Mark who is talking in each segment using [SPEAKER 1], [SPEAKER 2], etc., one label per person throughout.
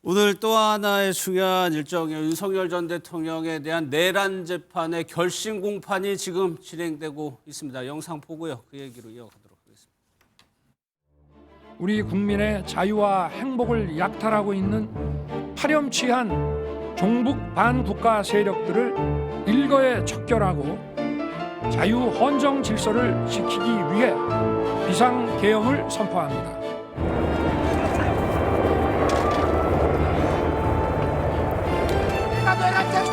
[SPEAKER 1] 오늘 또 하나의 중요한 일정이 윤석열 전 대통령에 대한 내란 재판의 결심 공판이 지금 진행되고 있습니다. 영상 보고요. 그 얘기로 이어가도록 하겠습니다.
[SPEAKER 2] 우리 국민의 자유와 행복을 약탈하고 있는 파렴치한 종북 반국가 세력들을 일거에 척결하고 자유 헌정 질서를 지키기 위해 비상계엄을 선포합니다.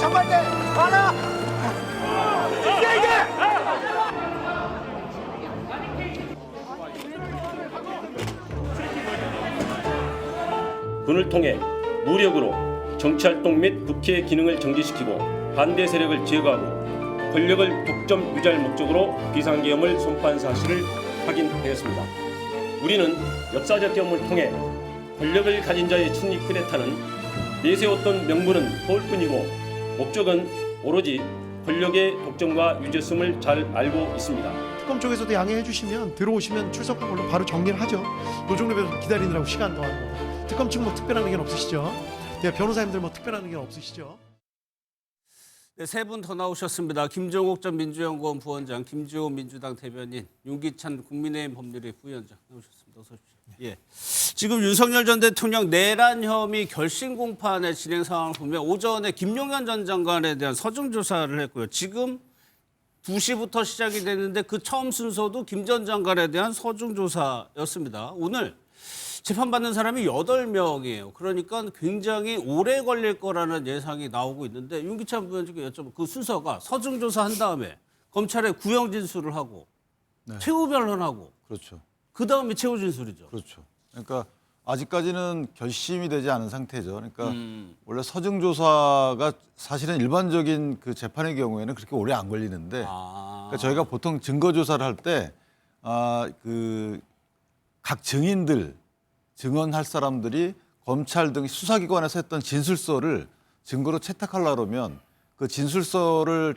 [SPEAKER 3] 정말대 하나 이게
[SPEAKER 4] 군을 통해 무력으로 정치활동 및 국회 기능을 정지시키고 반대 세력을 제거하고 권력을 독점 유지할 목적으로 비상계엄을 선포한 사실을 확인하였습니다. 우리는 역사적 경험을 통해 권력을 가진 자의 친리 쿠데타는 내세웠던 명분은 허울뿐이고 목적은 오로지 권력의 독점과 유죄성을 잘 알고 있습니다.
[SPEAKER 5] 특검 쪽에서도 양해해 주시면 들어오시면 출석한 걸로 바로 정리를 하죠. 노종래 변호사 기다리느라고 시간 동안 특검 측 뭐 특별한 의견 없으시죠? 네, 변호사님들 뭐 특별한 의견 없으시죠?
[SPEAKER 1] 네, 세 분 더 나오셨습니다. 김종옥 전 민주연구원 부원장, 김주호 민주당 대변인, 윤기찬 국민의힘 법률위 부위원장 나오셨습니다. 어서 오십시오. 예. 지금 윤석열 전 대통령 내란 혐의 결심 공판의 진행 상황을 보면 오전에 김용현 전 장관에 대한 서중 조사를 했고요. 지금 2시부터 시작이 됐는데 그 처음 순서도 김 전 장관에 대한 서중 조사였습니다. 오늘 재판받는 사람이 8명이에요. 그러니까 굉장히 오래 걸릴 거라는 예상이 나오고 있는데 윤기찬 부위원장께 여쭤보면 그 순서가 서중 조사한 다음에 검찰에 구형 진술을 하고 최후 변론하고
[SPEAKER 6] 그렇죠.
[SPEAKER 1] 그 다음에 최후 진술이죠.
[SPEAKER 6] 그렇죠. 그러니까 아직까지는 결심이 되지 않은 상태죠. 그러니까 원래 서증 조사가 사실은 일반적인 그 재판의 경우에는 그렇게 오래 안 걸리는데 그러니까 저희가 보통 증거 조사를 할 때 그 각 증인들 증언할 사람들이 검찰 등 수사기관에서 했던 진술서를 증거로 채택하려고 그러면 그 진술서를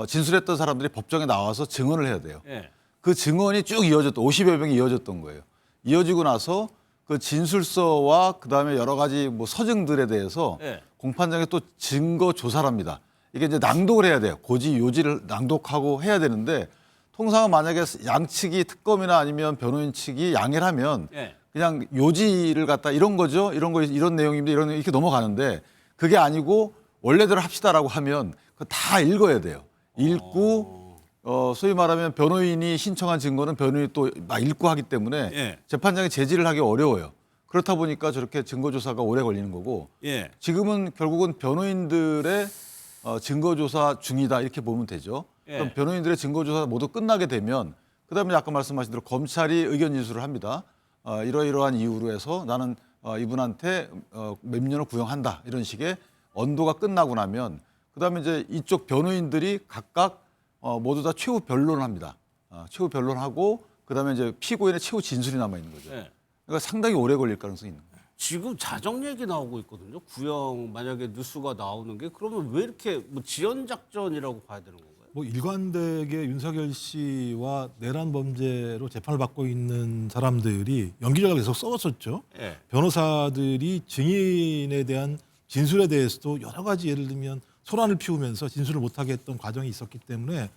[SPEAKER 6] 진술했던 사람들이 법정에 나와서 증언을 해야 돼요.
[SPEAKER 1] 예.
[SPEAKER 6] 그 증언이 쭉 이어졌던 50여 명이 이어졌던 거예요. 이어지고 나서 그 진술서와 그다음에 여러 가지 뭐 서증들에 대해서
[SPEAKER 1] 예.
[SPEAKER 6] 공판장에 또 증거 조사를 합니다. 이게 이제 낭독을 해야 돼요. 고지 요지를 낭독하고 해야 되는데 통상은 만약에 양측이 특검이나 아니면 변호인 측이 양해를 하면
[SPEAKER 1] 예.
[SPEAKER 6] 그냥 요지를 갖다 이런 거죠. 이런 내용입니다. 이런 이렇게 넘어가는데 그게 아니고 원래대로 합시다라고 하면 그거 다 읽어야 돼요. 읽고 소위 말하면 변호인이 신청한 증거는 변호인이 또 막 읽고 하기 때문에
[SPEAKER 1] 예.
[SPEAKER 6] 재판장이 제지를 하기 어려워요. 그렇다 보니까 저렇게 증거조사가 오래 걸리는 거고
[SPEAKER 1] 예.
[SPEAKER 6] 지금은 결국은 변호인들의 증거조사 중이다 이렇게 보면 되죠.
[SPEAKER 1] 예.
[SPEAKER 6] 그럼 변호인들의 증거조사가 모두 끝나게 되면 그다음에 아까 말씀하신 대로 검찰이 의견 진술을 합니다. 이러이러한 이유로 해서 나는 이분한테 몇 년을 구형한다 이런 식의 언도가 끝나고 나면 그다음에 이제 이쪽 변호인들이 각각 모두 다 최후 변론을 합니다. 최후 변론하고 그다음에 이제 피고인의 최후 진술이 남아 있는 거죠.
[SPEAKER 1] 예.
[SPEAKER 6] 그러니까 상당히 오래 걸릴 가능성이 있는 거예요.
[SPEAKER 1] 지금 자정 얘기 나오고 있거든요. 구형 만약에 뉴스가 나오는 게 그러면 왜 이렇게 뭐 지연 작전이라고 봐야 되는 건가요?
[SPEAKER 7] 뭐 일관되게 윤석열 씨와 내란 범죄로 재판을 받고 있는 사람들이 연기 전략을 계속 써왔었죠.
[SPEAKER 1] 예.
[SPEAKER 7] 변호사들이 증인에 대한 진술에 대해서도 여러 가지 예를 들면 소란을 피우면서 진술을 못하게 했던 과정이 있었기 때문에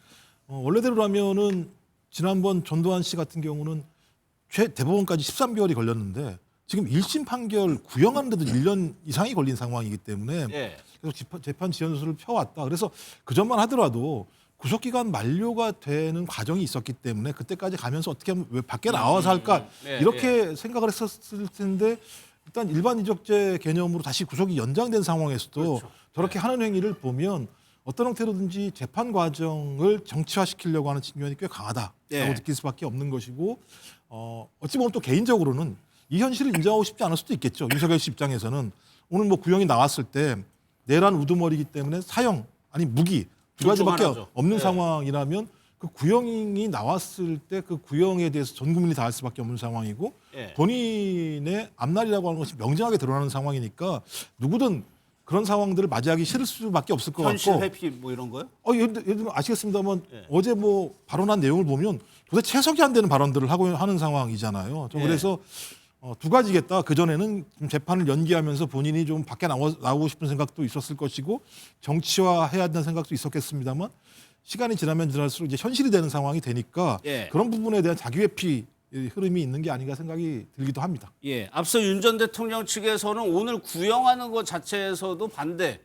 [SPEAKER 7] 원래대로라면은 지난번 전두환 씨 같은 경우는 대법원까지 13개월이 걸렸는데 지금 1심 판결 구형하는데도 1년 이상이 걸린 상황이기 때문에
[SPEAKER 1] 예.
[SPEAKER 7] 계속 재판 지연수를 펴왔다. 그래서 그 전만 하더라도 구속기간 만료가 되는 과정이 있었기 때문에 그때까지 가면서 어떻게 하면 왜 밖에 나와서 할까
[SPEAKER 1] 네,
[SPEAKER 7] 이렇게 생각을 했었을 텐데 일단 일반 이적죄 개념으로 다시 구속이 연장된 상황에서도
[SPEAKER 1] 그렇죠.
[SPEAKER 7] 저렇게 하는 행위를 보면 어떤 형태로든지 재판 과정을 정치화시키려고 하는 측면이 꽤 강하다라고
[SPEAKER 1] 네.
[SPEAKER 7] 느낄 수밖에 없는 것이고 어찌 보면 또 개인적으로는 이 현실을 인정하고 싶지 않을 수도 있겠죠. 윤석열 씨 입장에서는 오늘 뭐 구형이 나왔을 때 내란 우두머리이기 때문에 사형 아니 무기 두 가지밖에
[SPEAKER 1] 하나죠.
[SPEAKER 7] 없는
[SPEAKER 1] 네.
[SPEAKER 7] 상황이라면 그 구형이 나왔을 때 그 구형에 대해서 전 국민이 다 알 수밖에 없는 상황이고
[SPEAKER 1] 예.
[SPEAKER 7] 본인의 앞날이라고 하는 것이 명정하게 드러나는 상황이니까 누구든 그런 상황들을 맞이하기 싫을 수밖에 없을 것
[SPEAKER 1] 현실
[SPEAKER 7] 같고
[SPEAKER 1] 회피 뭐 이런 거요?
[SPEAKER 7] 예를 들면 아시겠습니다만
[SPEAKER 1] 예.
[SPEAKER 7] 어제 뭐 발언한 내용을 보면 도대체 해석이 안 되는 발언들을 하고 하는 상황이잖아요. 저
[SPEAKER 1] 예.
[SPEAKER 7] 그래서 두 가지겠다. 그 전에는 좀 재판을 연기하면서 본인이 좀 밖에 나오고 싶은 생각도 있었을 것이고 정치화해야 되는 생각도 있었겠습니다만 시간이 지나면 지날수록 이제 현실이 되는 상황이 되니까
[SPEAKER 1] 예.
[SPEAKER 7] 그런 부분에 대한 자기회피 흐름이 있는 게 아닌가 생각이 들기도 합니다.
[SPEAKER 1] 예, 앞서 윤 전 대통령 측에서는 오늘 구형하는 것 자체에서도 반대하는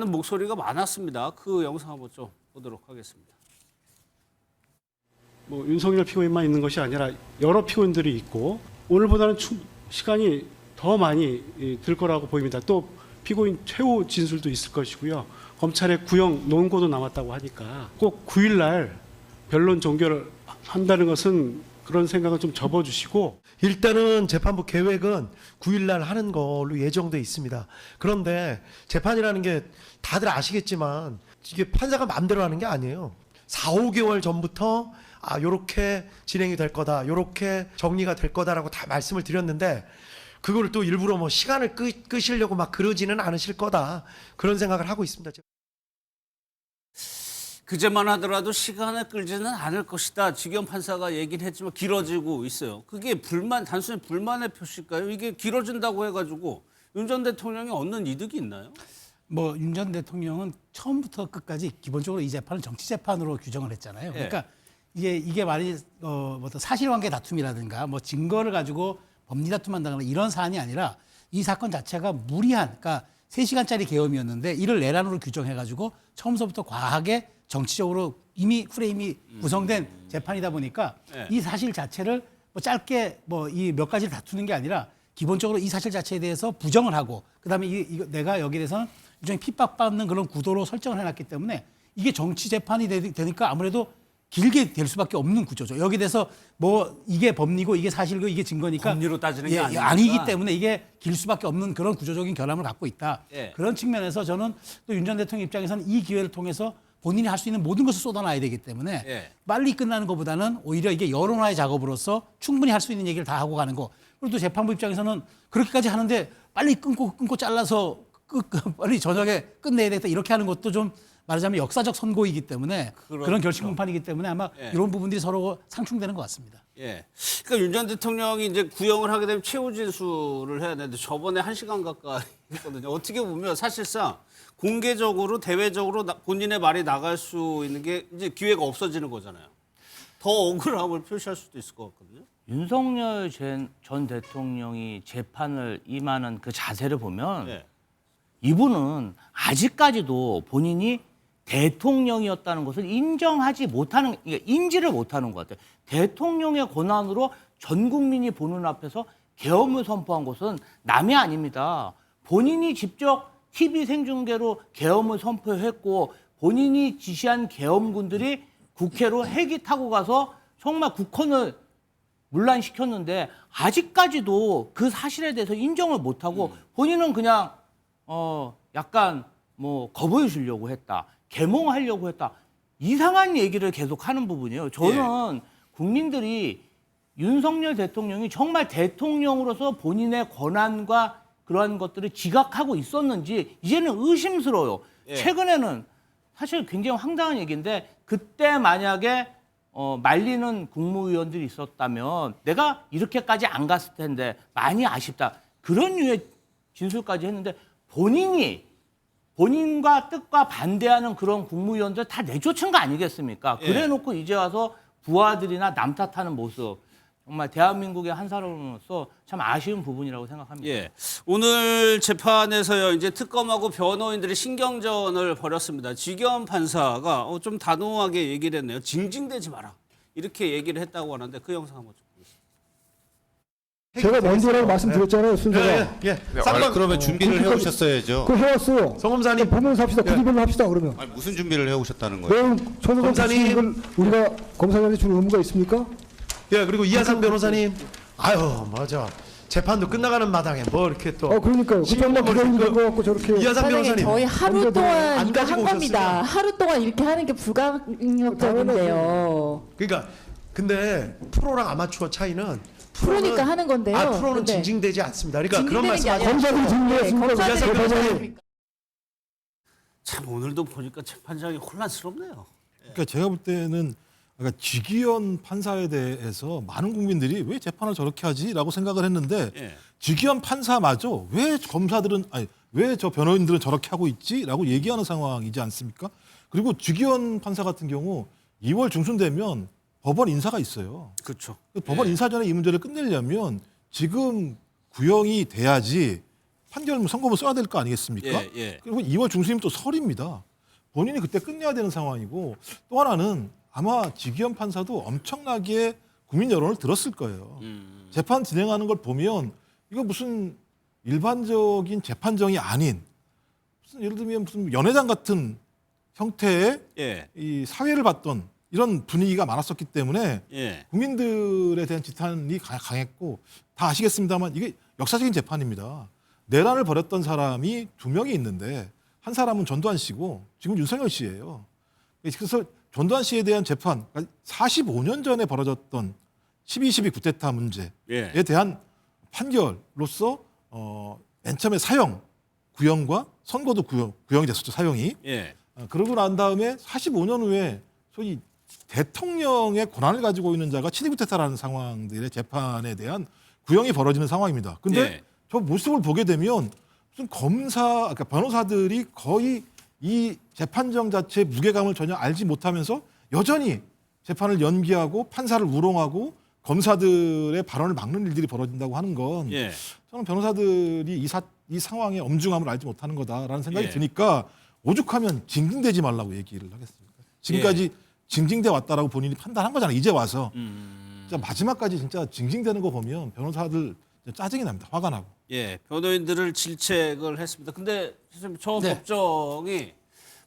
[SPEAKER 1] 목소리가 많았습니다. 그 영상 한번 좀 보도록 하겠습니다.
[SPEAKER 8] 뭐 윤석열 피고인만 있는 것이 아니라 여러 피고인들이 있고 오늘보다는 시간이 더 많이 들 거라고 보입니다. 또 피고인 최후 진술도 있을 것이고요. 검찰의 구형 논고도 남았다고 하니까 꼭 9일 날 변론 종결을 한다는 것은 그런 생각은 좀 접어주시고
[SPEAKER 5] 일단은 재판부 계획은 9일 날 하는 걸로 예정돼 있습니다. 그런데 재판이라는 게 다들 아시겠지만 이게 판사가 마음대로 하는 게 아니에요. 4, 5개월 전부터 요렇게 진행이 될 거다. 요렇게 정리가 될 거다라고 다 말씀을 드렸는데 그걸 또 일부러 뭐 시간을 끄시려고 막 그러지는 않으실 거다. 그런 생각을 하고 있습니다.
[SPEAKER 1] 그제만 하더라도 시간을 끌지는 않을 것이다. 지경 판사가 얘기를 했지만 길어지고 있어요. 그게 단순히 불만의 표시일까요? 이게 길어진다고 해가지고 윤 전 대통령이 얻는 이득이 있나요?
[SPEAKER 3] 뭐 윤 전 대통령은 처음부터 끝까지 기본적으로 이 재판을 정치 재판으로 규정을 했잖아요. 그러니까 이게 말이 어떤 사실관계 다툼이라든가 뭐 증거를 가지고 법리 다툼한다거나 이런 사안이 아니라 이 사건 자체가 무리한, 그러니까 3시간짜리 계엄이었는데 이를 내란으로 규정해가지고 처음서부터 과하게 정치적으로 이미 프레임이 구성된 재판이다 보니까 이 사실 자체를 뭐 짧게 뭐 이 몇 가지를 다투는 게 아니라 기본적으로 이 사실 자체에 대해서 부정을 하고 그다음에 이거 내가 여기에 대해서는 일종의 핍박받는 그런 구도로 설정을 해놨기 때문에 이게 정치 재판이 되니까 아무래도 길게 될 수밖에 없는 구조죠. 여기에 대해서 뭐 이게 법리고 이게 사실이고 이게 증거니까
[SPEAKER 1] 법리로 따지는 게 아니니까.
[SPEAKER 3] 아니기 때문에 이게 길 수밖에 없는 그런 구조적인 결함을 갖고 있다.
[SPEAKER 1] 예.
[SPEAKER 3] 그런 측면에서 저는 또 윤 전 대통령 입장에서는 이 기회를 통해서 본인이 할 수 있는 모든 것을 쏟아놔야 되기 때문에
[SPEAKER 1] 예.
[SPEAKER 3] 빨리 끝나는 것보다는 오히려 이게 여론화의 작업으로서 충분히 할 수 있는 얘기를 다 하고 가는 거. 그리고 또 재판부 입장에서는 그렇게까지 하는데 빨리 끊고 잘라서 빨리 저녁에 끝내야 되겠다 이렇게 하는 것도 좀 말하자면 역사적 선고이기 때문에 그런 결심 공판이기 때문에 아마 이런 부분들이 서로 상충되는 것 같습니다.
[SPEAKER 1] 예. 그러니까 윤 전 대통령이 이제 구형을 하게 되면 최후 진술을 해야 되는데 저번에 1시간 가까이 했거든요. 어떻게 보면 사실상 공개적으로 대외적으로 본인의 말이 나갈 수 있는 게 이제 기회가 없어지는 거잖아요. 더 억울함을 표시할 수도 있을 것 같거든요.
[SPEAKER 9] 윤석열 전 대통령이 재판을 임하는 그 자세를 보면
[SPEAKER 1] 예.
[SPEAKER 9] 이분은 아직까지도 본인이 대통령이었다는 것을 인정하지 못하는, 인지를 못하는 것 같아요. 대통령의 권한으로 전 국민이 보는 앞에서 계엄을 선포한 것은 남이 아닙니다. 본인이 직접 TV 생중계로 계엄을 선포했고 본인이 지시한 계엄군들이 국회로 헬기 타고 가서 정말 국헌을 문란시켰는데 아직까지도 그 사실에 대해서 인정을 못하고 본인은 그냥 약간 뭐 거부해 주려고 했다. 계몽하려고 했다. 이상한 얘기를 계속 하는 부분이에요. 저는 국민들이 윤석열 대통령이 정말 대통령으로서 본인의 권한과 그러한 것들을 지각하고 있었는지 이제는 의심스러워요. 최근에는 사실 굉장히 황당한 얘기인데 그때 만약에 말리는 국무위원들이 있었다면 내가 이렇게까지 안 갔을 텐데 많이 아쉽다. 그런 류의 진술까지 했는데 본인과 뜻과 반대하는 그런 국무위원들 다 내쫓은 거 아니겠습니까? 그래놓고 이제 와서 부하들이나 남 탓하는 모습. 정말 대한민국의 한 사람으로서 참 아쉬운 부분이라고 생각합니다.
[SPEAKER 1] 예. 오늘 재판에서요, 이제 특검하고 변호인들이 신경전을 벌였습니다. 지경 판사가 좀 단호하게 얘기를 했네요. 징징대지 마라. 이렇게 얘기를 했다고 하는데 그 영상 한번 좀 보겠습니다.
[SPEAKER 10] 제가 먼저라고 말씀드렸잖아요, 순서가.
[SPEAKER 11] 그러면 준비를 해오셨어야죠.
[SPEAKER 10] 그 해왔어요.
[SPEAKER 5] 성검사님
[SPEAKER 10] 보면서 합시다. 부디별로 합시다, 그러면.
[SPEAKER 11] 아니, 무슨 준비를 해오셨다는 거예요?
[SPEAKER 10] 조사관
[SPEAKER 5] 검사님.
[SPEAKER 10] 우리가 검사장한테 주는 의무가 있습니까?
[SPEAKER 5] 예, 그리고 이하상 변호사님. 아유, 맞아. 재판도 끝나가는 마당에 뭐 이렇게 또.
[SPEAKER 10] 그러니까요. 그 정도 기다리는 거 갖고 저렇게.
[SPEAKER 5] 이하상 변호사님.
[SPEAKER 12] 저희 하루 동안
[SPEAKER 5] 안
[SPEAKER 12] 이거
[SPEAKER 5] 가지고
[SPEAKER 12] 한 겁니다.
[SPEAKER 5] 오셨으면.
[SPEAKER 12] 하루 동안 이렇게 하는 게 불가역적인데요.
[SPEAKER 5] 그러니까 근데 프로랑 아마추어 차이는
[SPEAKER 12] 프로니까 하는 건데요.
[SPEAKER 5] 프로는
[SPEAKER 12] 근데
[SPEAKER 5] 징징대지 않습니다. 그러니까 그런
[SPEAKER 12] 징징대는 게
[SPEAKER 5] 말씀하지.
[SPEAKER 12] 아니라
[SPEAKER 10] 검사들이 징징댔습니다.
[SPEAKER 12] 검사들이
[SPEAKER 5] 이하상
[SPEAKER 12] 징징댔습니까?
[SPEAKER 1] 참 오늘도 보니까 재판장이 혼란스럽네요.
[SPEAKER 7] 그러니까 제가 볼 때는 그러니까 지기현 판사에 대해서 많은 국민들이 왜 재판을 저렇게 하지라고 생각을 했는데
[SPEAKER 1] 예.
[SPEAKER 7] 지기현 판사마저 왜 검사들은 아니 왜 저 변호인들은 저렇게 하고 있지라고 얘기하는 상황이지 않습니까? 그리고 지기현 판사 같은 경우 2월 중순 되면 법원 인사가 있어요.
[SPEAKER 1] 그렇죠.
[SPEAKER 7] 법원 인사 전에 이 문제를 끝내려면 지금 구형이 돼야지 판결 선고문 써야 될 거 아니겠습니까?
[SPEAKER 1] 예, 예.
[SPEAKER 7] 그리고 2월 중순이면 또 설입니다. 본인이 그때 끝내야 되는 상황이고 또 하나는 아마 지기현 판사도 엄청나게 국민 여론을 들었을 거예요. 재판 진행하는 걸 보면 이거 무슨 일반적인 재판정이 아닌 무슨 예를 들면 무슨 연회장 같은 형태의
[SPEAKER 1] 예.
[SPEAKER 7] 이 사회를 봤던 이런 분위기가 많았었기 때문에
[SPEAKER 1] 예.
[SPEAKER 7] 국민들에 대한 지탄이 강했고 다 아시겠습니다만 이게 역사적인 재판입니다. 내란을 벌였던 사람이 2명이 있는데 한 사람은 전두환 씨고 지금 윤석열 씨예요. 그래서 전두환 씨에 대한 재판, 45년 전에 벌어졌던 12.12 쿠데타 문제에
[SPEAKER 1] 예.
[SPEAKER 7] 대한 판결로서 맨 처음에 사형, 구형과 선고도 구형이 됐었죠, 사형이.
[SPEAKER 1] 예.
[SPEAKER 7] 그러고 난 다음에 45년 후에 소위 대통령의 권한을 가지고 있는 자가 친위 쿠데타라는 상황들의 재판에 대한 구형이 벌어지는 상황입니다. 근데
[SPEAKER 1] 예.
[SPEAKER 7] 저 모습을 보게 되면 무슨 그러니까 변호사들이 거의 이 재판정 자체의 무게감을 전혀 알지 못하면서 여전히 재판을 연기하고 판사를 우롱하고 검사들의 발언을 막는 일들이 벌어진다고 하는 건
[SPEAKER 1] 예.
[SPEAKER 7] 저는 변호사들이 이 상황의 엄중함을 알지 못하는 거다라는 생각이
[SPEAKER 1] 예.
[SPEAKER 7] 드니까 오죽하면 징징대지 말라고 얘기를 하겠습니까? 지금까지 징징대 왔다라고 본인이 판단한 거잖아요. 이제 와서 진짜 마지막까지 진짜 징징대는 거 보면 변호사들 짜증이 납니다. 화가 나고.
[SPEAKER 1] 예, 변호인들을 질책을 했습니다. 근데 선생님, 저
[SPEAKER 3] 네.
[SPEAKER 1] 법정이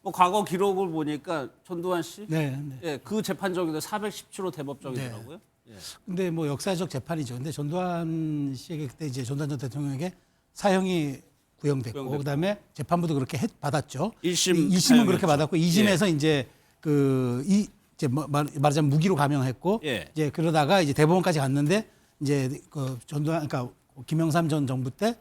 [SPEAKER 1] 뭐 과거 기록을 보니까 전두환 씨,
[SPEAKER 3] 네. 네.
[SPEAKER 1] 예, 그 재판정인데 417호 대법정이더라고요. 예.
[SPEAKER 3] 근데 뭐 역사적 재판이죠. 근데 전두환 씨에게 그때 이제 전두환 전 대통령에게 사형이 구형됐고 그다음에 재판부도 그렇게 받았죠. 1심은 그렇게 받았고 2심에서 이제 이제 말하자면 무기로 감형했고
[SPEAKER 1] 예.
[SPEAKER 3] 이제 그러다가 이제 대법원까지 갔는데 이제 그 전두환 그러니까 김영삼 전 정부 때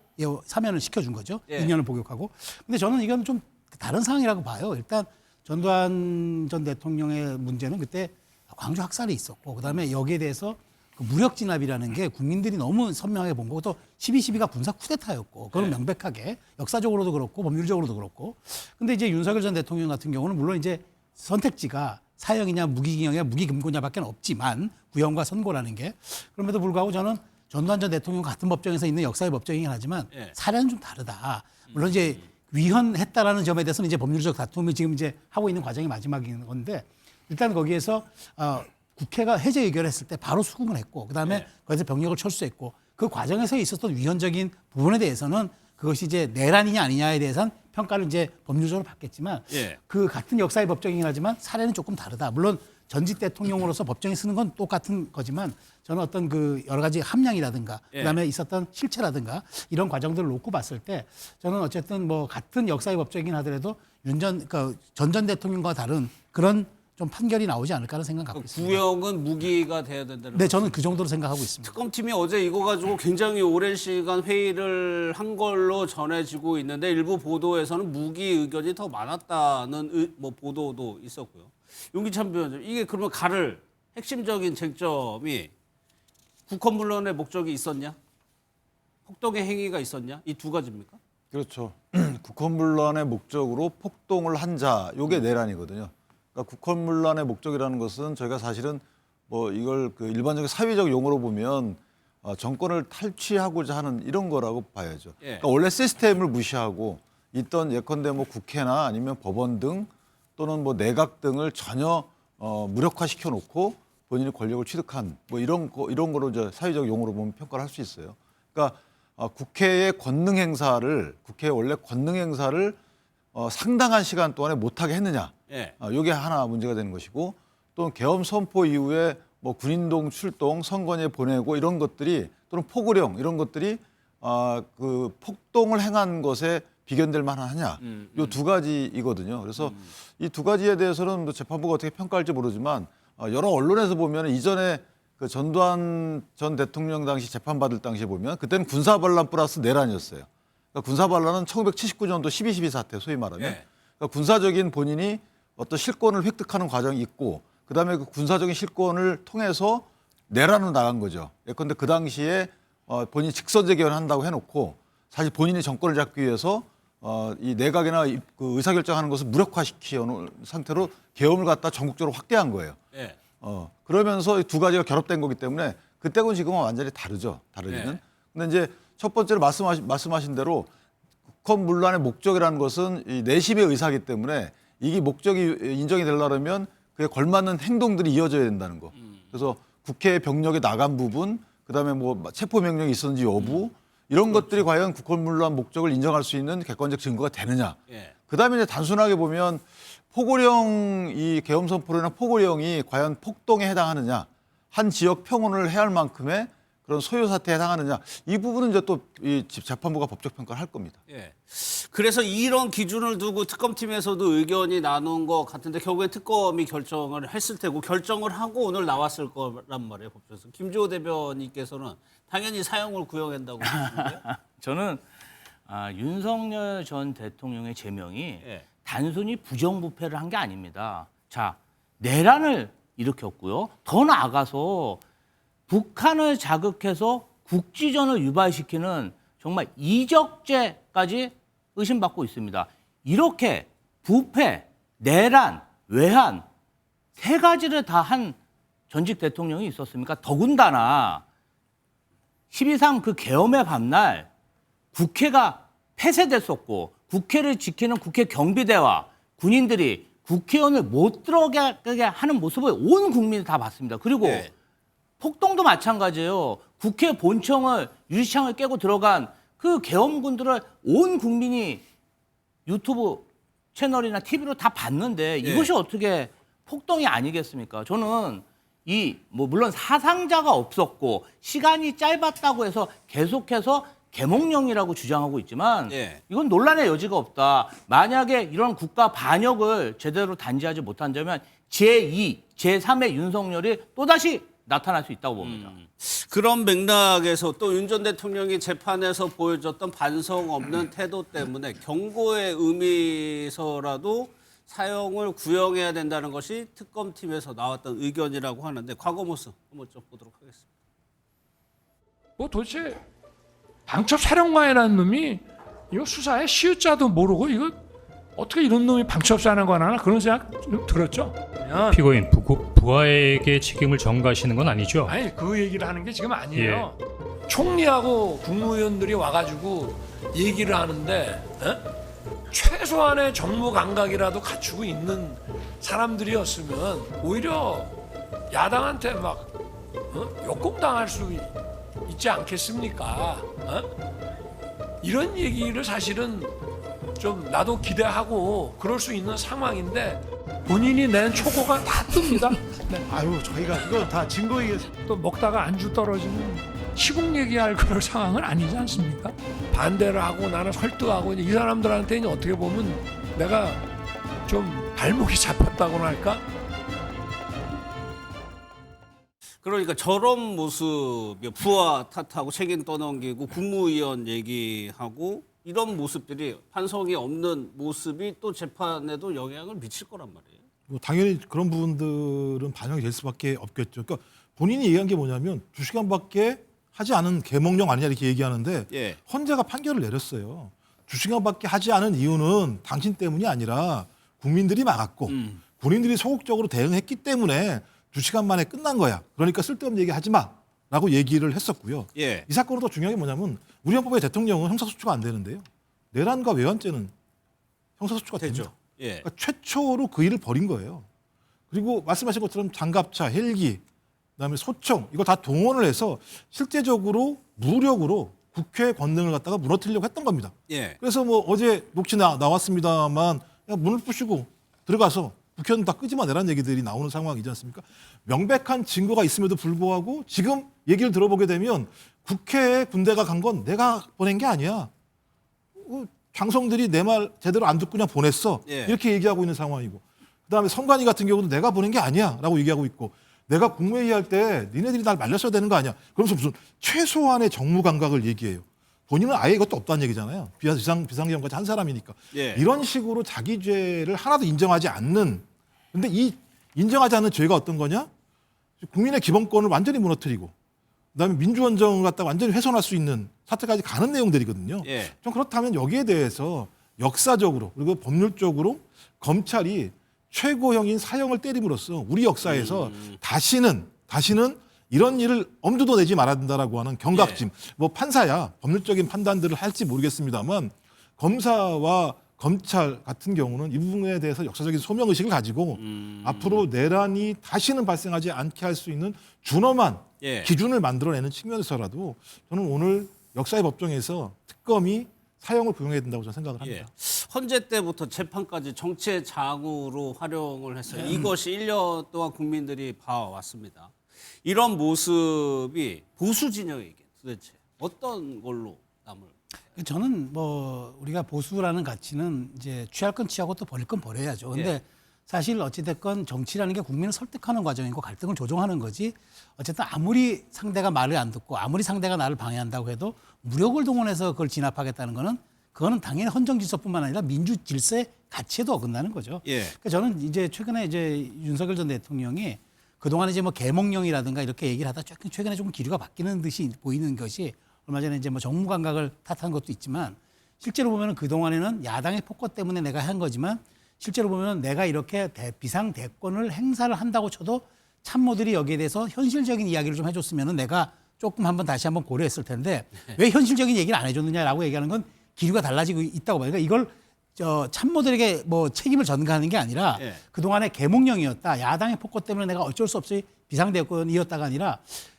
[SPEAKER 3] 사면을 시켜준 거죠.
[SPEAKER 1] 예.
[SPEAKER 3] 2년을 복역하고. 근데 저는 이건 좀 다른 상황이라고 봐요. 일단 전두환 전 대통령의 문제는 그때 광주 학살이 있었고 그다음에 여기에 대해서 그 무력 진압이라는 게 국민들이 너무 선명하게 본 거고 또 12.12가 군사 쿠데타였고 그건 명백하게 역사적으로도 그렇고 법률적으로도 그렇고. 근데 이제 윤석열 전 대통령 같은 경우는 물론 이제 선택지가 사형이냐 무기징역이냐 무기금고냐밖에 없지만 구형과 선고라는 게 그럼에도 불구하고 저는 전두환 전 대통령 같은 법정에서 있는 역사의 법정이긴 하지만
[SPEAKER 1] 예.
[SPEAKER 3] 사례는 좀 다르다. 물론 이제 위헌했다라는 점에 대해서는 이제 법률적 다툼을 지금 이제 하고 있는 과정이 마지막인 건데 일단 거기에서 국회가 해제 의결했을 때 바로 수긍을 했고 그다음에
[SPEAKER 1] 네.
[SPEAKER 3] 거기서 병력을 철수했고 그 과정에서 있었던 위헌적인 부분에 대해서는 그것이 이제 내란이냐 아니냐에 대해서는 평가를 이제 법률적으로 받겠지만
[SPEAKER 1] 예.
[SPEAKER 3] 그 같은 역사의 법정이긴 하지만 사례는 조금 다르다. 물론 전직 대통령으로서 법정에 쓰는 건 똑같은 거지만 저는 어떤 그 여러 가지 함량이라든가
[SPEAKER 1] 예.
[SPEAKER 3] 그다음에 있었던 실체라든가 이런 과정들을 놓고 봤을 때 저는 어쨌든 뭐 같은 역사의 법정이긴 하더라도 그러니까 전 대통령과 다른 그런 좀 판결이 나오지 않을까라는 생각 갖고 있습니다.
[SPEAKER 1] 구형은 무기가 돼야 된다는.
[SPEAKER 3] 네, 저는 그 정도로 생각하고 있습니다.
[SPEAKER 1] 특검팀이 어제 이거 가지고 굉장히 오랜 시간 회의를 한 걸로 전해지고 있는데 일부 보도에서는 무기 의견이 더 많았다는 뭐 보도도 있었고요. 윤기찬 위원장, 이게 그러면 가를 핵심적인 쟁점이 국헌문란의 목적이 있었냐? 폭동의 행위가 있었냐? 이 두 가지입니까?
[SPEAKER 6] 그렇죠. 국헌문란의 목적으로 폭동을 한 자, 요게 내란이거든요. 그러니까 국헌문란의 목적이라는 것은 저희가 사실은 뭐 이걸 그 일반적인 사회적 용어로 보면 정권을 탈취하고자 하는 이런 거라고 봐야죠.
[SPEAKER 1] 예.
[SPEAKER 6] 그러니까 원래 시스템을 무시하고 있던 예컨대 뭐 국회나 아니면 법원 등 또는 뭐 내각 등을 전혀 무력화시켜 놓고 본인이 권력을 취득한 뭐 이런 거로 이제 사회적 용어로 보면 평가를 할 수 있어요. 그러니까 국회의 권능 행사를 상당한 시간 동안에 못하게 했느냐.
[SPEAKER 1] 예.
[SPEAKER 6] 이게 하나 문제가 되는 것이고 또 계엄 선포 이후에 뭐 군인동 출동, 선관위에 보내고 이런 것들이 또는 포고령 이런 것들이 그 폭동을 행한 것에 비견될 만하냐. 이 두 가지이거든요. 그래서 이 두 가지에 대해서는 뭐 재판부가 어떻게 평가할지 모르지만 여러 언론에서 보면 이전에 그 전두환 전 대통령 당시 재판받을 당시에 보면 그때는 군사반란 플러스 내란이었어요. 그러니까 군사반란은 1979년도 12.12 사태 소위 말하면
[SPEAKER 1] 예.
[SPEAKER 6] 그러니까 군사적인 본인이 어떤 실권을 획득하는 과정이 있고 그다음에 그 군사적인 실권을 통해서 내란으로 나간 거죠. 예컨대 그 당시에 본인이 직선 재개헌한다고 해놓고 사실 본인이 정권을 잡기 위해서 이 내각이나 그 의사결정하는 것을 무력화시키는 상태로 계엄을 갖다 전국적으로 확대한 거예요.
[SPEAKER 1] 예.
[SPEAKER 6] 그러면서 이 두 가지가 결합된 거기 때문에 그때하고는 지금은 완전히 다르죠. 다르기는.
[SPEAKER 1] 네.
[SPEAKER 6] 근데 이제 첫 번째로 말씀하신 대로 국헌 문란의 목적이라는 것은 이 내심의 의사이기 때문에 이게 목적이 인정이 되려면 그에 걸맞는 행동들이 이어져야 된다는 거. 그래서 국회 병력이 나간 부분, 그다음에 뭐 체포 명령이 있었는지 여부 이런 것들이 과연 국헌 문란 목적을 인정할 수 있는 객관적 증거가 되느냐.
[SPEAKER 1] 예.
[SPEAKER 6] 그다음에 이제 단순하게 보면 포고령 이 계엄 선포나 포고령이 과연 폭동에 해당하느냐, 한 지역 평온을 해야 할 만큼의 그런 소요 사태에 해당하느냐, 이 부분은 이제 또 이 재판부가 법적 평가를 할 겁니다.
[SPEAKER 1] 예. 그래서 이런 기준을 두고 특검팀에서도 의견이 나눈 것 같은데 결국에 특검이 결정을 했을 테고 결정을 하고 오늘 나왔을 거란 말이에요, 법정에서. 김주호 대변인께서는 당연히 사형을 구형한다고 하는데요.
[SPEAKER 9] 저는 윤석열 전 대통령의 제명이
[SPEAKER 1] 예.
[SPEAKER 9] 단순히 부정부패를 한 게 아닙니다. 자, 내란을 일으켰고요. 더 나아가서 북한을 자극해서 국지전을 유발시키는 정말 이적죄까지 의심받고 있습니다. 이렇게 부패, 내란, 외환 세 가지를 다 한 전직 대통령이 있었습니까? 더군다나 12.3 그 계엄의 밤날 국회가 폐쇄됐었고 국회를 지키는 국회 경비대와 군인들이 국회의원을 못 들어가게 하는 모습을 온 국민이 다 봤습니다. 그리고
[SPEAKER 1] 네.
[SPEAKER 9] 폭동도 마찬가지예요. 국회 본청을 유리창을 깨고 들어간 그 계엄군들을 온 국민이 유튜브 채널이나 TV로 다 봤는데 이것이 어떻게 폭동이 아니겠습니까? 저는 물론 사상자가 없었고 시간이 짧았다고 해서 계속해서 계몽령이라고 주장하고 있지만 이건 논란의 여지가 없다. 만약에 이런 국가 반역을 제대로 단죄하지 못한다면 제2, 제3의 윤석열이 또다시 나타날 수 있다고 봅니다.
[SPEAKER 1] 그런 맥락에서 또 윤 전 대통령이 재판에서 보여줬던 반성 없는 태도 때문에 경고의 의미에서라도 사형을 구형해야 된다는 것이 특검팀에서 나왔던 의견이라고 하는데 과거 모습 한번 좀 보도록 하겠습니다.
[SPEAKER 2] 뭐 도대체 방첩 사령관이라는 놈이 이거 수사에 시읒자도 모르고 이거 어떻게 이런 놈이 방첩사는 거나 그런 생각 좀 들었죠?
[SPEAKER 13] 피고인 부하에게 책임을 전가하시는 건 아니죠?
[SPEAKER 2] 아니 그 얘기를 하는 게 지금 아니에요. 총리하고 국무위원들이 와가지고 얘기를 하는데 최소한의 정무 감각이라도 갖추고 있는 사람들이었으면 오히려 야당한테 막 역공당할 수 있지 않겠습니까? 이런 얘기를 사실은 좀 나도 기대하고 그럴 수 있는 상황인데 본인이 낸 초고가 다 뜹니다. 네.
[SPEAKER 5] 아유, 저희가 이거 다 증거에
[SPEAKER 2] 또 먹다가 안주 떨어지는 시국 얘기할 그럴 상황은 아니지 않습니까? 반대를 하고 나는 설득하고 이 사람들한테는 어떻게 보면 내가 좀 발목이 잡혔다고나 할까?
[SPEAKER 1] 그러니까 저런 모습, 부하 탓하고 책임 떠넘기고 국무위원 얘기하고 이런 모습들이 반성이 없는 모습이 또 재판에도 영향을 미칠 거란 말이에요.
[SPEAKER 7] 뭐 당연히 그런 부분들은 반영이 될 수밖에 없겠죠. 그러니까 본인이 얘기한 게 뭐냐면 2시간밖에 하지 않은 계몽령 아니냐 이렇게 얘기하는데 헌재가 판결을 내렸어요. 2시간밖에 하지 않은 이유는 당신 때문이 아니라 국민들이 막았고 군인들이 소극적으로 대응했기 때문에 2시간 만에 끝난 거야. 그러니까 쓸데없는 얘기 하지 마라고 얘기를 했었고요. 이 사건으로 더 중요한 게 뭐냐면 우리 헌법의 대통령은 형사소추가 안 되는데요. 내란과 외환죄는 형사소추가 되죠. 그러니까 최초로 그 일을 벌인 거예요. 그리고 말씀하신 것처럼 장갑차, 헬기, 그다음에 소총 이거 다 동원을 해서 실제적으로 무력으로 국회 권능을 갖다가 무너뜨리려고 했던 겁니다. 그래서 뭐 어제 녹취 나왔습니다만 문을 부시고 들어가서 국회의원 다 끄지 마내라는 얘기들이 나오는 상황이지 않습니까? 명백한 증거가 있음에도 불구하고 지금 얘기를 들어보게 되면 국회에 군대가 간 건 내가 보낸 게 아니야. 장성들이 내 말 제대로 안 듣고 그냥 보냈어. 이렇게 얘기하고 있는 상황이고. 그다음에 선관위 같은 경우도 내가 보낸 게 아니야 라고 얘기하고 있고 내가 국무회의 할 때 니네들이 날 말렸어야 되는 거 아니야. 그러면서 무슨 최소한의 정무 감각을 얘기해요. 본인은 아예 이것도 없다는 얘기잖아요. 비상계엄까지 한 사람이니까. 이런 식으로 자기 죄를 하나도 인정하지 않는. 근데 이 인정하지 않는 죄가 어떤 거냐? 국민의 기본권을 완전히 무너뜨리고 그다음에 민주원정을 갖다 완전히 훼손할 수 있는 사태까지 가는 내용들이거든요.
[SPEAKER 1] 예.
[SPEAKER 7] 좀 그렇다면 여기에 대해서 역사적으로 그리고 법률적으로 검찰이 최고형인 사형을 때림으로써 우리 역사에서 다시는 이런 일을 엄두도 내지 말아야 된다라고 하는 경각심. 뭐 판사야 법률적인 판단들을 할지 모르겠습니다만 검사와 검찰 같은 경우는 이 부분에 대해서 역사적인 소명의식을 가지고 앞으로 내란이 다시는 발생하지 않게 할 수 있는 준엄한
[SPEAKER 1] 예.
[SPEAKER 7] 기준을 만들어내는 측면에서라도 저는 오늘 역사의 법정에서 특검이 사형을 부용해야 된다고 저는 생각을 합니다.
[SPEAKER 1] 예. 헌재 때부터 재판까지 정치의 장으로 활용을 했어요. 이것이 1년 동안 국민들이 봐왔습니다. 이런 모습이 보수 진영에게 도대체 어떤 걸로 남을?
[SPEAKER 3] 저는 뭐 우리가 보수라는 가치는 이제 취할 건 취하고 또 버릴 건 버려야죠. 근데
[SPEAKER 1] 예.
[SPEAKER 3] 사실 어찌됐건 정치라는 게 국민을 설득하는 과정이고 갈등을 조정하는 거지. 어쨌든 아무리 상대가 말을 안 듣고 아무리 상대가 나를 방해한다고 해도 무력을 동원해서 그걸 진압하겠다는 거는 그거는 당연히 헌정 질서뿐만 아니라 민주 질서의 가치에도 어긋나는 거죠.
[SPEAKER 1] 예.
[SPEAKER 3] 그러니까 저는 이제 최근에 이제 윤석열 전 대통령이 그동안 이제 뭐 계몽령이라든가 이렇게 얘기를 하다 최근에 조금 기류가 바뀌는 듯이 보이는 것이 얼마 전에 이제 뭐 정무 감각을 탓한 것도 있지만 실제로 보면은 그동안에는 야당의 폭거 때문에 내가 한 거지만 실제로 보면은 내가 이렇게 비상 대권을 행사를 한다고 쳐도 참모들이 여기에 대해서 현실적인 이야기를 좀 해줬으면은 내가 조금 다시 한번 고려했을 텐데 왜 현실적인 얘기를 안 해줬느냐라고 얘기하는 건 기류가 달라지고 있다고 봐요. 그러니까 이걸 참모들에게 뭐 책임을 전가하는 게 아니라
[SPEAKER 1] 예.
[SPEAKER 3] 그동안의 계몽령이었다. 야당의 폭거 때문에 내가 어쩔 수 없이 비상대권이었다가 아니라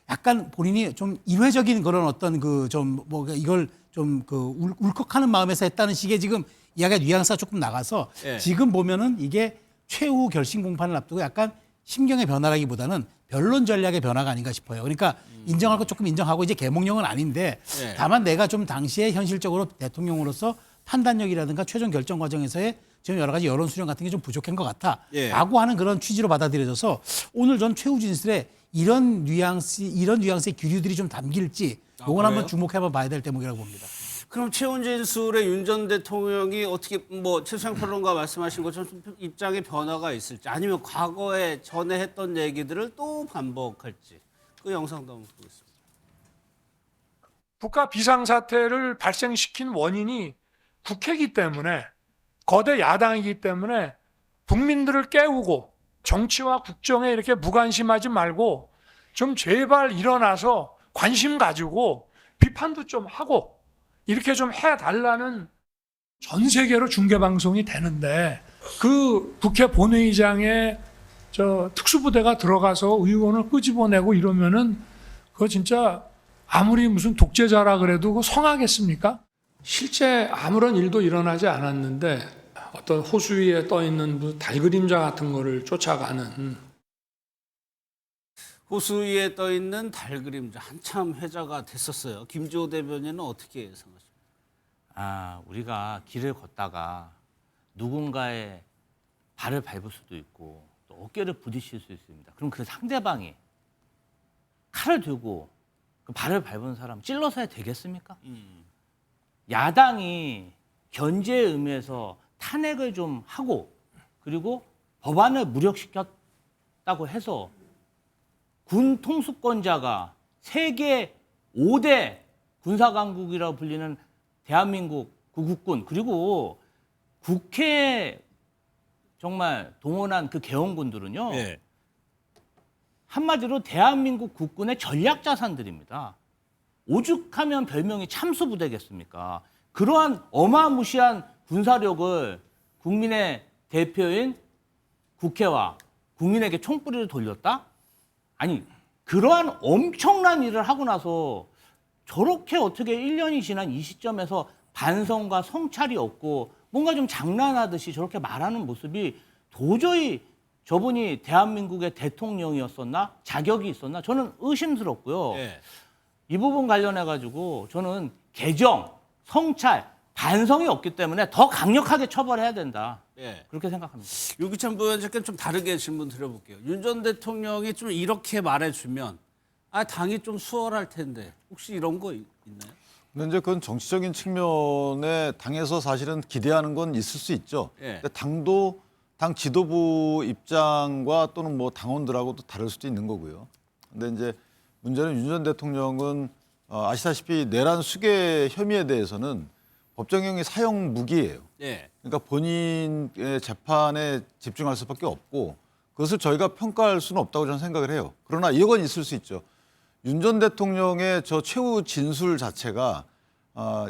[SPEAKER 3] 약간 본인이 좀 인회적인 그런 어떤 그 좀 뭐 이걸 좀 그 울컥하는 마음에서 했다는 식의 지금 이야기가 뉘앙스가 조금 나가서
[SPEAKER 1] 예.
[SPEAKER 3] 지금 보면은 이게 최후 결심 공판을 앞두고 약간 심경의 변화라기보다는 변론 전략의 변화가 아닌가 싶어요. 그러니까 인정할 거 조금 인정하고 이제 계몽령은 아닌데
[SPEAKER 1] 예.
[SPEAKER 3] 다만 내가 좀 당시에 현실적으로 대통령으로서 판단력이라든가 최종 결정 과정에서의 지금 여러 가지 여론 수렴 같은 게 좀 부족한 것 같아.
[SPEAKER 1] 예.
[SPEAKER 3] 라고 하는 그런 취지로 받아들여져서 오늘 전 최후 진술에 이런 뉘앙스의 기류들이 좀 담길지 요건
[SPEAKER 1] 그래요?
[SPEAKER 3] 한번 주목해봐 봐야 될 대목이라고 봅니다.
[SPEAKER 1] 그럼 최후 진술에 윤 전 대통령이 어떻게 뭐 최수영 평론가 말씀하신 것처럼 좀 입장의 변화가 있을지 아니면 과거에 전에 했던 얘기들을 또 반복할지 그 영상도 한번 보겠습니다.
[SPEAKER 2] 국가 비상사태를 발생시킨 원인이 국회이기 때문에 거대 야당이기 때문에 국민들을 깨우고 정치와 국정에 이렇게 무관심하지 말고 좀 제발 일어나서 관심 가지고 비판도 좀 하고 이렇게 좀 해달라는 전 세계로 중계방송이 되는데 그 국회 본회의장에 특수부대가 들어가서 의원을 끄집어내고 이러면은 그거 진짜 아무리 무슨 독재자라 그래도 그거 성하겠습니까? 실제 아무런 일도 일어나지 않았는데 어떤 호수 위에 떠 있는 무슨 달그림자 같은 거를 쫓아가는
[SPEAKER 1] 호수 위에 떠 있는 달 그림자 한참 회자가 됐었어요. 김주호 대변인은 어떻게 예상하십니까?
[SPEAKER 9] 우리가 길을 걷다가 누군가의 발을 밟을 수도 있고 또 어깨를 부딪힐 수 있습니다. 그럼 그 상대방이 칼을 들고 그 발을 밟은 사람 찔러서야 되겠습니까? 야당이 견제의 의미에서 탄핵을 좀 하고 그리고 법안을 무력시켰다고 해서 군 통수권자가 세계 5대 군사강국이라고 불리는 대한민국 그 국군 그리고 국회에 정말 동원한 그 개헌군들은요.
[SPEAKER 1] 예.
[SPEAKER 9] 한마디로 대한민국 국군의 전략자산들입니다. 오죽하면 별명이 참수부대겠습니까? 그러한 어마무시한 군사력을 국민의 대표인 국회와 국민에게 총뿌리를 돌렸다? 아니, 그러한 엄청난 일을 하고 나서 저렇게 어떻게 1년이 지난 이 시점에서 반성과 성찰이 없고 뭔가 좀 장난하듯이 저렇게 말하는 모습이 도저히 저분이 대한민국의 대통령이었었나? 자격이 있었나? 저는 의심스럽고요.
[SPEAKER 1] 예.
[SPEAKER 9] 이 부분 관련해가지고 저는 개정, 성찰, 반성이 없기 때문에 더 강력하게 처벌해야 된다.
[SPEAKER 1] 예.
[SPEAKER 9] 그렇게 생각합니다.
[SPEAKER 1] 유기찬 부위원장께 좀 다르게 질문 드려볼게요. 윤 전 대통령이 좀 이렇게 말해주면 당이 좀 수월할 텐데 혹시 이런 거 있나요?
[SPEAKER 6] 근데 이제 그건 정치적인 측면에 당에서 사실은 기대하는 건 있을 수 있죠.
[SPEAKER 1] 예.
[SPEAKER 6] 근데 당도 당 지도부 입장과 또는 뭐 당원들하고도 다를 수도 있는 거고요. 근데 이제 문제는 윤 전 대통령은 아시다시피 내란 수괴 혐의에 대해서는 법정형이 사형 무기예요.
[SPEAKER 1] 예.
[SPEAKER 6] 그러니까 본인의 재판에 집중할 수밖에 없고 그것을 저희가 평가할 수는 없다고 저는 생각을 해요. 그러나 이건 있을 수 있죠. 윤 전 대통령의 저 최후 진술 자체가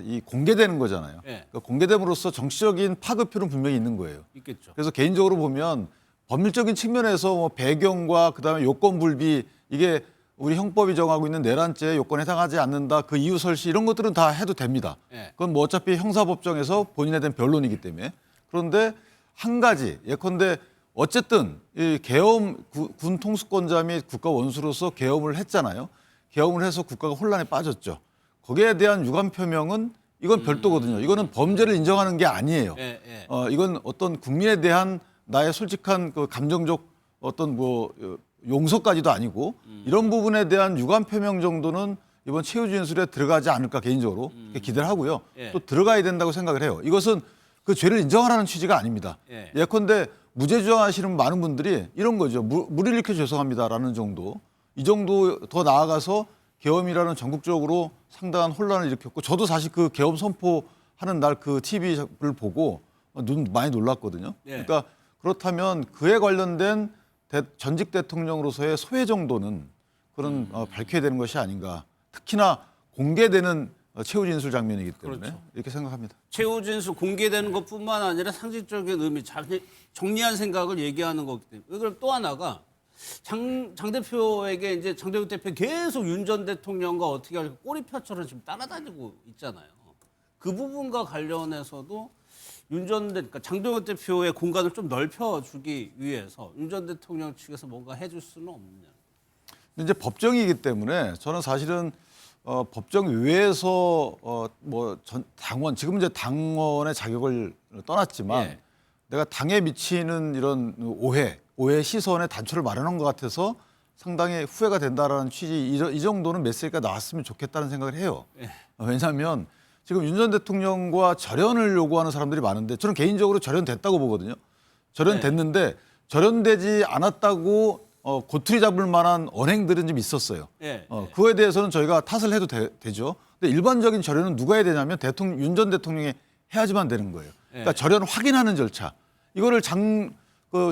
[SPEAKER 6] 이 공개되는 거잖아요.
[SPEAKER 1] 예.
[SPEAKER 6] 그러니까 공개됨으로써 정치적인 파급효는 분명히 있는 거예요.
[SPEAKER 1] 있겠죠.
[SPEAKER 6] 그래서 개인적으로 보면 법률적인 측면에서 뭐 배경과 그다음에 요건 불비 이게 우리 형법이 정하고 있는 내란죄 요건에 해당하지 않는다. 그 이유 설시 이런 것들은 다 해도 됩니다.
[SPEAKER 1] 예.
[SPEAKER 6] 그건 뭐 어차피 형사법정에서 본인에 대한 변론이기 때문에. 그런데 한 가지 예컨대 어쨌든 이 계엄 군 통수권자 및 국가 원수로서 계엄을 했잖아요. 계엄을 해서 국가가 혼란에 빠졌죠. 거기에 대한 유감 표명은 이건 별도거든요. 이거는 범죄를 인정하는 게 아니에요.
[SPEAKER 1] 예, 예.
[SPEAKER 6] 이건 어떤 국민에 대한 나의 솔직한 그 감정적 어떤 뭐 용서까지도 아니고 이런 부분에 대한 유감 표명 정도는 이번 최후 진술에 들어가지 않을까 개인적으로 그렇게 기대를 하고요.
[SPEAKER 1] 예.
[SPEAKER 6] 또 들어가야 된다고 생각을 해요. 이것은 그 죄를 인정하라는 취지가 아닙니다.
[SPEAKER 1] 예.
[SPEAKER 6] 예컨대 무죄 주장하시는 많은 분들이 이런 거죠. 물을 일으켜 죄송합니다라는 정도. 이 정도 더 나아가서 계엄이라는 전국적으로 상당한 혼란을 일으켰고 저도 사실 그 계엄 선포하는 날 그 TV를 보고 많이 놀랐거든요.
[SPEAKER 1] 예.
[SPEAKER 6] 그러니까 그렇다면 그에 관련된 전직 대통령으로서의 소회 정도는 그런 밝혀야 되는 것이 아닌가. 특히나 공개되는 최후 진술 장면이기 때문에
[SPEAKER 1] 그렇죠.
[SPEAKER 6] 이렇게 생각합니다.
[SPEAKER 1] 최후 진술 공개되는 것뿐만 아니라 상징적인 의미, 정리한 생각을 얘기하는 거기 때문에. 그럼 또 하나가 장 대표에게 이제 장대국 대표 계속 윤 전 대통령과 어떻게 할까 꼬리표처럼 지금 따라다니고 있잖아요. 그 부분과 관련해서도 그러니까 장동혁 대표의 공간을 좀 넓혀주기 위해서 윤 전 대통령 측에서 뭔가 해줄 수는 없느냐.
[SPEAKER 6] 근데 이제 법정이기 때문에 저는 사실은 법정 외에서 당원 지금 이제 당원의 자격을 떠났지만
[SPEAKER 1] 예.
[SPEAKER 6] 내가 당에 미치는 이런 오해 시선에 단초를 마련한 것 같아서 상당히 후회가 된다라는 취지 이 정도는 메시지가 나왔으면 좋겠다는 생각을 해요.
[SPEAKER 1] 예.
[SPEAKER 6] 왜냐하면 지금 윤 전 대통령과 절연을 요구하는 사람들이 많은데 저는 개인적으로 절연됐다고 보거든요. 절연됐는데 절연되지 않았다고 고투리 잡을 만한 언행들은 좀 있었어요. 그거에 대해서는 저희가 탓을 해도 되죠. 근데 일반적인 절연은 누가 해야 되냐면 윤 전 대통령이 해야지만 되는 거예요. 그러니까 절연 확인하는 절차. 이거를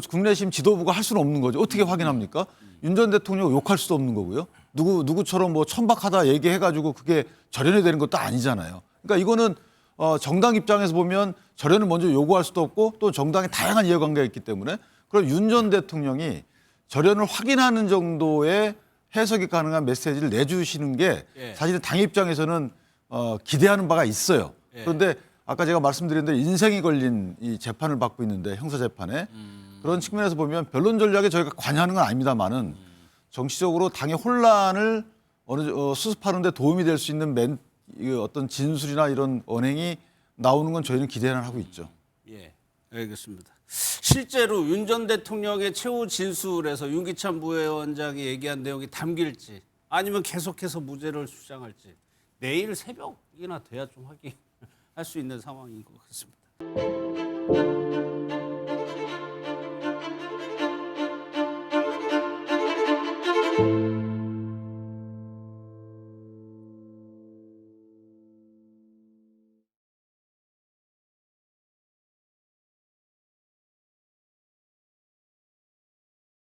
[SPEAKER 6] 국내심 지도부가 할 수는 없는 거죠. 어떻게 확인합니까? 윤 전 대통령 욕할 수도 없는 거고요. 누구처럼 뭐 천박하다 얘기해가지고 그게 절연이 되는 것도 아니잖아요. 그러니까 이거는 정당 입장에서 보면 절연을 먼저 요구할 수도 없고 또 정당의 다양한 이해관계가 있기 때문에 그럼 윤 전 대통령이 절연을 확인하는 정도의 해석이 가능한 메시지를 내주시는 게 사실은 당 입장에서는 기대하는 바가 있어요. 그런데 아까 제가 말씀드린 대로 인생이 걸린 이 재판을 받고 있는데 형사 재판에 그런 측면에서 보면 변론 전략에 저희가 관여하는 건 아닙니다만은 정치적으로 당의 혼란을 수습하는 데 도움이 될 수 있는 어떤 진술이나 이런 언행이 나오는 건 저희는 기대는 하고 있죠.
[SPEAKER 1] 예, 알겠습니다. 실제로 윤 전 대통령의 최후 진술에서 윤기찬 부회원장이 얘기한 내용이 담길지 아니면 계속해서 무죄를 주장할지 내일 새벽이나 돼야 좀 확인할 수 있는 상황인 것 같습니다.